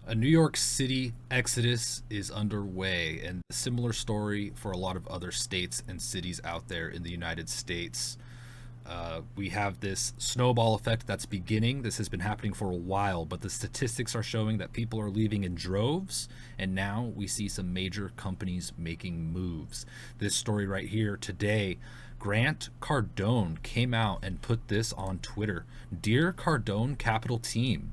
A New York City exodus is underway, and a similar story for a lot of other states and cities out there in the United States. We have this snowball effect that's beginning. This has been happening for a while, but the statistics are showing that people are leaving in droves, and now we see some major companies making moves. This story right here today, Grant Cardone came out and put this on Twitter. Dear Cardone Capital Team,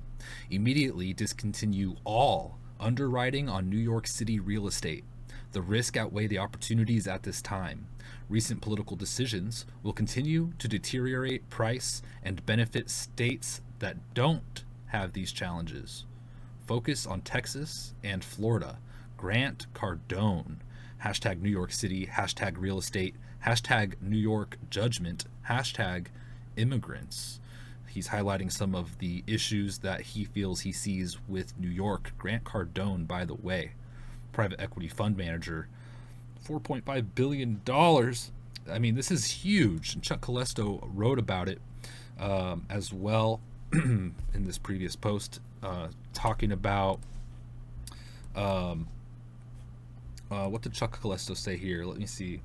immediately discontinue all underwriting on New York City real estate. The risk outweigh the opportunities at this time. Recent political decisions will continue to deteriorate price and benefit states that don't have these challenges. Focus on Texas and Florida. Grant Cardone. Hashtag New York City. Hashtag real estate. Hashtag New York Judgement. Hashtag immigrants. He's highlighting some of the issues that he feels he sees with New York. Grant Cardone, by the way, private equity fund manager, $4.5 billion. I mean, this is huge. And Chuck Colesto wrote about it as well in this previous post, talking about what did Chuck Colesto say here? Let me see.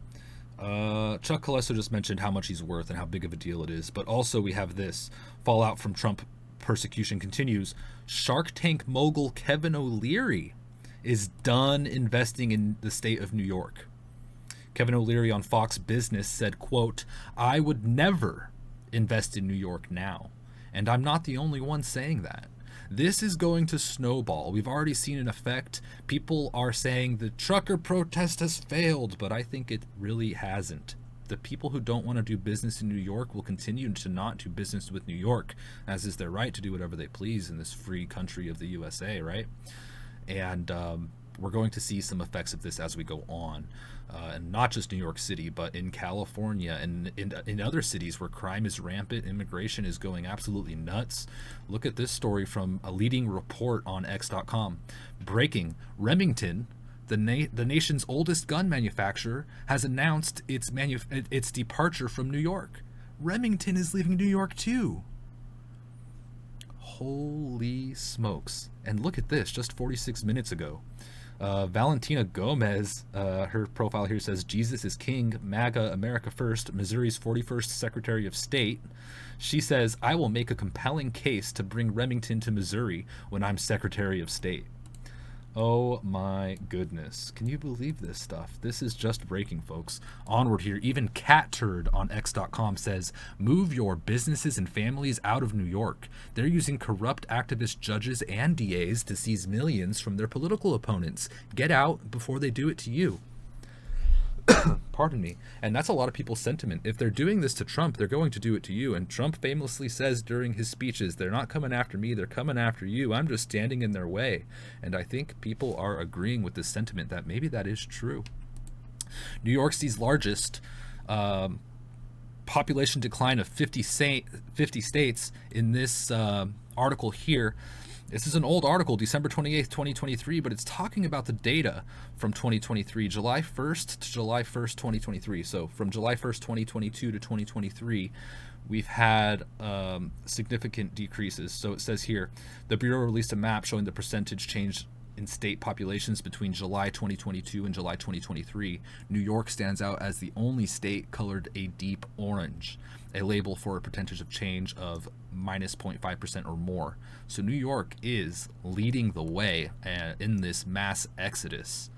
Chuck Colesto just mentioned how much he's worth and how big of a deal it is. But also we have this. Fallout from Trump persecution continues. Shark Tank mogul Kevin O'Leary is done investing in the state of New York. Kevin O'Leary on Fox Business said, quote, I would never invest in New York now. And I'm not the only one saying that. This is going to snowball. We've already seen an effect. People are saying the trucker protest has failed, but I think it really hasn't. The people who don't want to do business in New York will continue to not do business with New York, as is their right to do whatever they please in this free country of the USA, right? And we're going to see some effects of this as we go on. And not just New York City, but in California and in other cities where crime is rampant, immigration is going absolutely nuts. Look at this story from a leading report on X.com. Breaking: Remington, the nation's oldest gun manufacturer, has announced its departure from New York. Remington is leaving New York too. Holy smokes. And look at this, just 46 minutes ago. Valentina Gomez, her profile here says, Jesus is King, MAGA, America First, Missouri's 41st Secretary of State. She says, I will make a compelling case to bring Remington to Missouri when I'm Secretary of State. Oh my goodness. Can you believe this stuff? This is just breaking, folks. Onward here. Even Cat Turd on X.com says, move your businesses and families out of New York. They're using corrupt activist judges and DAs to seize millions from their political opponents. Get out before they do it to you. Pardon me. And that's a lot of people's sentiment. If they're doing this to Trump, they're going to do it to you. And Trump famously says during his speeches, they're not coming after me, they're coming after you. I'm just standing in their way. And I think people are agreeing with this sentiment that maybe that is true. New York City's largest population decline of 50 states in this article here. This is an old article, December 28th, 2023, but it's talking about the data from 2023, July 1st to July 1st, 2023. So from July 1st, 2022 to 2023, we've had significant decreases. So it says here, the Bureau released a map showing the percentage change in state populations between July 2022 and July 2023. New York stands out as the only state colored a deep orange, a label for a percentage of change of minus 0.5% or more. So New York is leading the way in this mass exodus.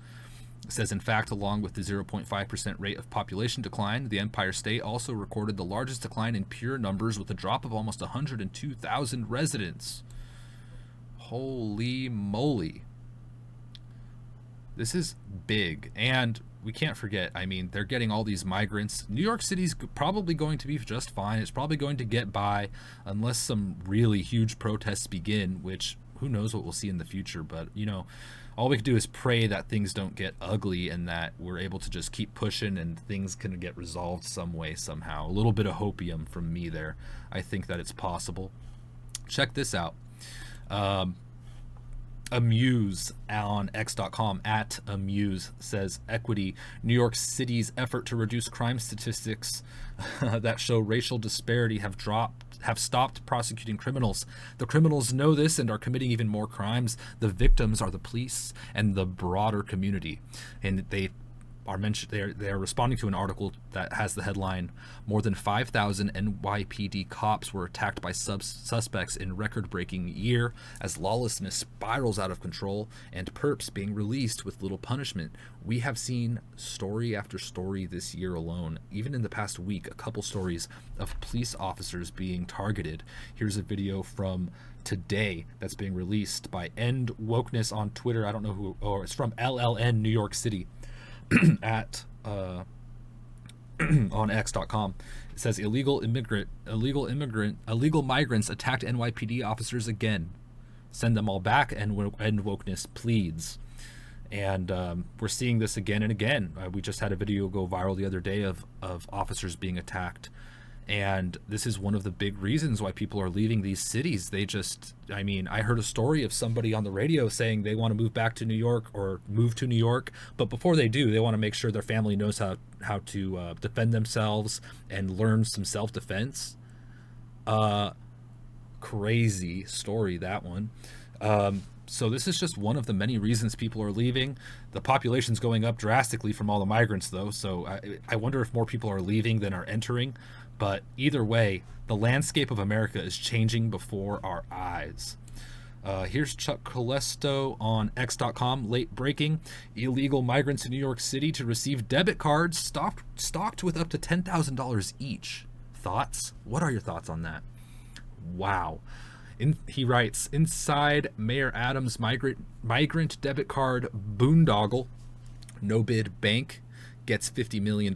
It says, in fact, along with the 0.5% rate of population decline, the Empire State also recorded the largest decline in pure numbers with a drop of almost 102,000 residents. Holy moly. This is big, and we can't forget, I mean, they're getting all these migrants. New York City's probably going to be just fine. It's probably going to get by unless some really huge protests begin, which who knows what we'll see in the future. But, you know, all we can do is pray that things don't get ugly and that we're able to just keep pushing and things can get resolved some way, somehow. A little bit of hopium from me there. I think that it's possible. Check this out. Amuse on X.com at Amuse says, equity, New York City's effort to reduce crime statistics that show racial disparity have dropped have stopped prosecuting criminals. The criminals know this and are committing even more crimes. The victims are the police and the broader community. And they are responding to an article that has the headline, "More than 5,000 NYPD cops were attacked by suspects in record-breaking year as lawlessness spirals out of control and perps being released with little punishment." We have seen story after story this year alone. Even in the past week, a couple stories of police officers being targeted. Here's a video from today that's being released by End Wokeness on Twitter. I don't know who, or it's from LLN New York City. At on x.com. It says illegal migrants attacked NYPD officers again. Send them all back, and End Wokeness pleads. And we're seeing this again and again. We just had a video go viral the other day of officers being attacked. And this is one of the big reasons why people are leaving these cities. I heard a story of somebody on the radio saying they want to move back to New York or move to New York. But before they do, they want to make sure their family knows how to defend themselves and learn some self-defense. Crazy story, that one. So this is just one of the many reasons people are leaving. The population's going up drastically from all the migrants, though. So I wonder if more people are leaving than are entering. But either way, the landscape of America is changing before our eyes. Here's Chuck Colesto on x.com. Late breaking. Illegal migrants in New York City to receive debit cards stocked with up to $10,000 each. Thoughts? What are your thoughts on that? Wow. He writes, inside Mayor Adams' migrant debit card boondoggle, no bid bank gets $50 million,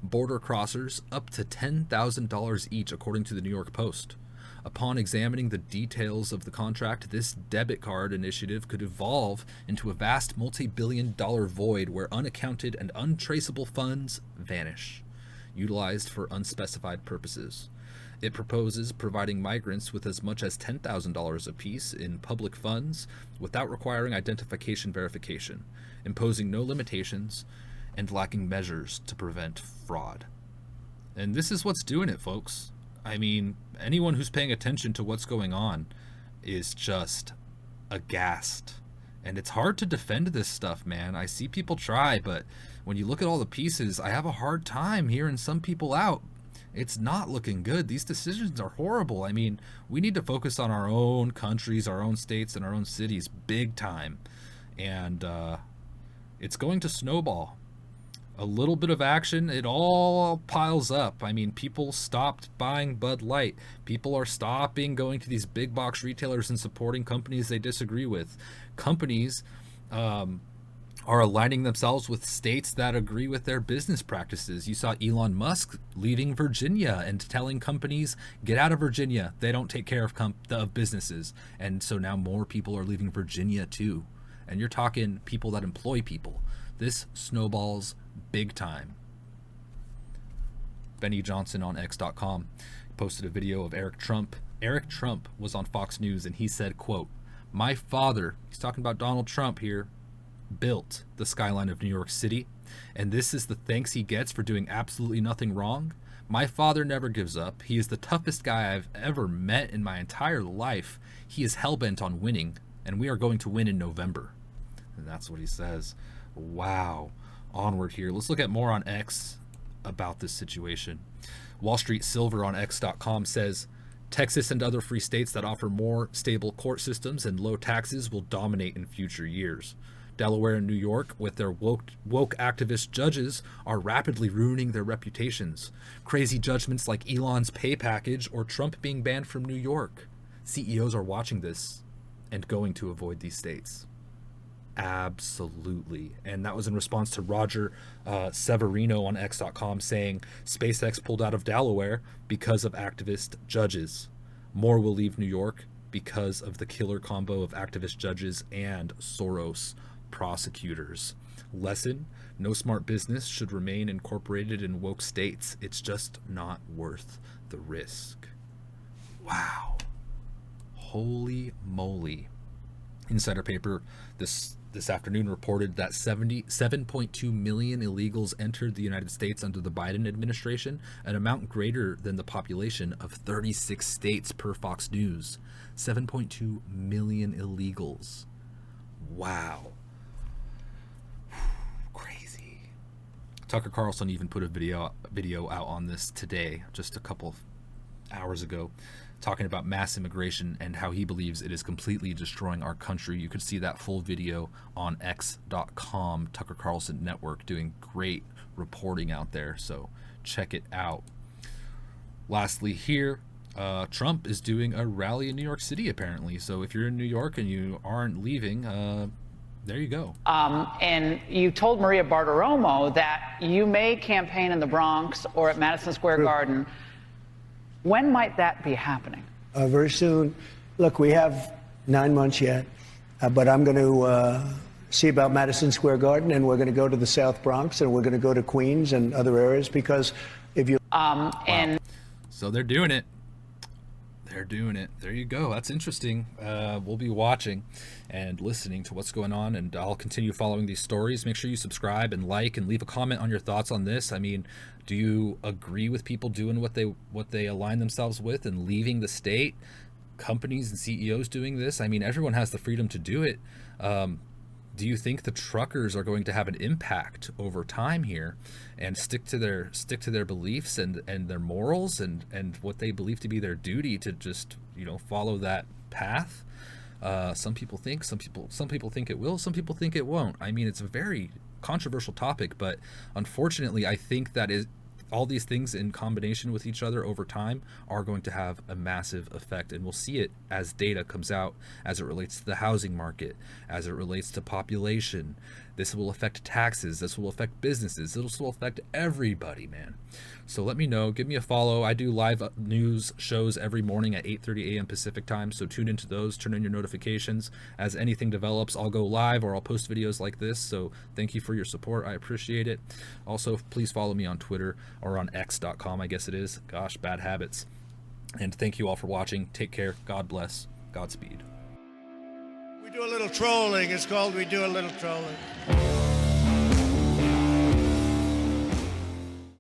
border crossers up to $10,000 each, according to the New York Post. Upon examining the details of the contract, this debit card initiative could evolve into a vast multi-billion-dollar void where unaccounted and untraceable funds vanish, utilized for unspecified purposes. It proposes providing migrants with as much as $10,000 apiece in public funds without requiring identification verification, imposing no limitations, and lacking measures to prevent fraud. And this is what's doing it, folks. I mean, anyone who's paying attention to what's going on is just aghast. And it's hard to defend this stuff, man. I see people try, but when you look at all the pieces, I have a hard time hearing some people out. It's not looking good. These decisions are horrible. I mean, we need to focus on our own countries, our own states, and our own cities big time. And it's going to snowball. A little bit of action, it all piles up. I mean, people stopped buying Bud Light. People are stopping going to these big box retailers and supporting companies they disagree with. Companies are aligning themselves with states that agree with their business practices. You saw Elon Musk leaving Virginia and telling companies, get out of Virginia. They don't take care of businesses. And so now more people are leaving Virginia too. And you're talking people that employ people. This snowballs big time. Benny Johnson on x.com posted a video of Eric Trump. Eric Trump was on Fox News and he said, quote, "My father," he's talking about Donald Trump here, "built the skyline of New York City, and this is the thanks he gets for doing absolutely nothing wrong. My father never gives up. He is the toughest guy I've ever met in my entire life. He is hellbent on winning, and we are going to win in November." And that's what he says. Wow. Onward here. Let's look at more on X about this situation. Wall Street Silver on x.com says, Texas and other free states that offer more stable court systems and low taxes will dominate in future years. Delaware and New York, with their woke activist judges, are rapidly ruining their reputations. Crazy judgments like Elon's pay package or Trump being banned from New York. CEOs are watching this and going to avoid these states. Absolutely. And that was in response to Roger Severino on x.com saying SpaceX pulled out of Delaware because of activist judges. More will leave New York because of the killer combo of activist judges and Soros prosecutors. Lesson: no smart business should remain incorporated in woke states. It's just not worth the risk. Wow. Holy moly. Insider paper, this this afternoon reported that 77.2 million illegals entered the United States under the Biden administration, an amount greater than the population of 36 states per Fox News. 7.2 million illegals. Wow. Crazy. Tucker Carlson even put a video out on this today, just a couple of hours ago, talking about mass immigration and how he believes it is completely destroying our country. You could see that full video on x.com, Tucker Carlson Network, doing great reporting out there, so check it out. Lastly here, Trump is doing a rally in New York City apparently, so if you're in New York and you aren't leaving, there you go. And you told Maria Bartiromo that you may campaign in the Bronx or at Madison Square Garden. When might that be happening? Very soon. Look, we have 9 months yet, but I'm going to see about Madison Square Garden, and we're going to go to the South Bronx, and we're going to go to Queens and other areas, because if you... And so they're doing it. They're doing it. There you go. That's interesting. We'll be watching and listening to what's going on, and I'll continue following these stories. Make sure you subscribe and like and leave a comment on your thoughts on this. I mean, do you agree with people doing what they align themselves with and leaving the state? Companies and CEOs doing this? I mean, everyone has the freedom to do it. Do you think the truckers are going to have an impact over time here and stick to their beliefs and their morals and what they believe to be their duty to just, follow that path? Some people think it will, some people think it won't. I mean, it's a very controversial topic, but unfortunately I think that all these things in combination with each other over time are going to have a massive effect, and we'll see it as data comes out, as it relates to the housing market, as it relates to population. This will affect taxes, this will affect businesses, this will affect everybody, man. So let me know, give me a follow. I do live news shows every morning at 8:30 a.m. Pacific time, so tune into those, turn on your notifications. As anything develops, I'll go live or I'll post videos like this, so thank you for your support, I appreciate it. Also, please follow me on Twitter or on x.com, I guess it is. Gosh, bad habits. And thank you all for watching. Take care, God bless, Godspeed. We do a little trolling. It's called We Do a Little Trolling.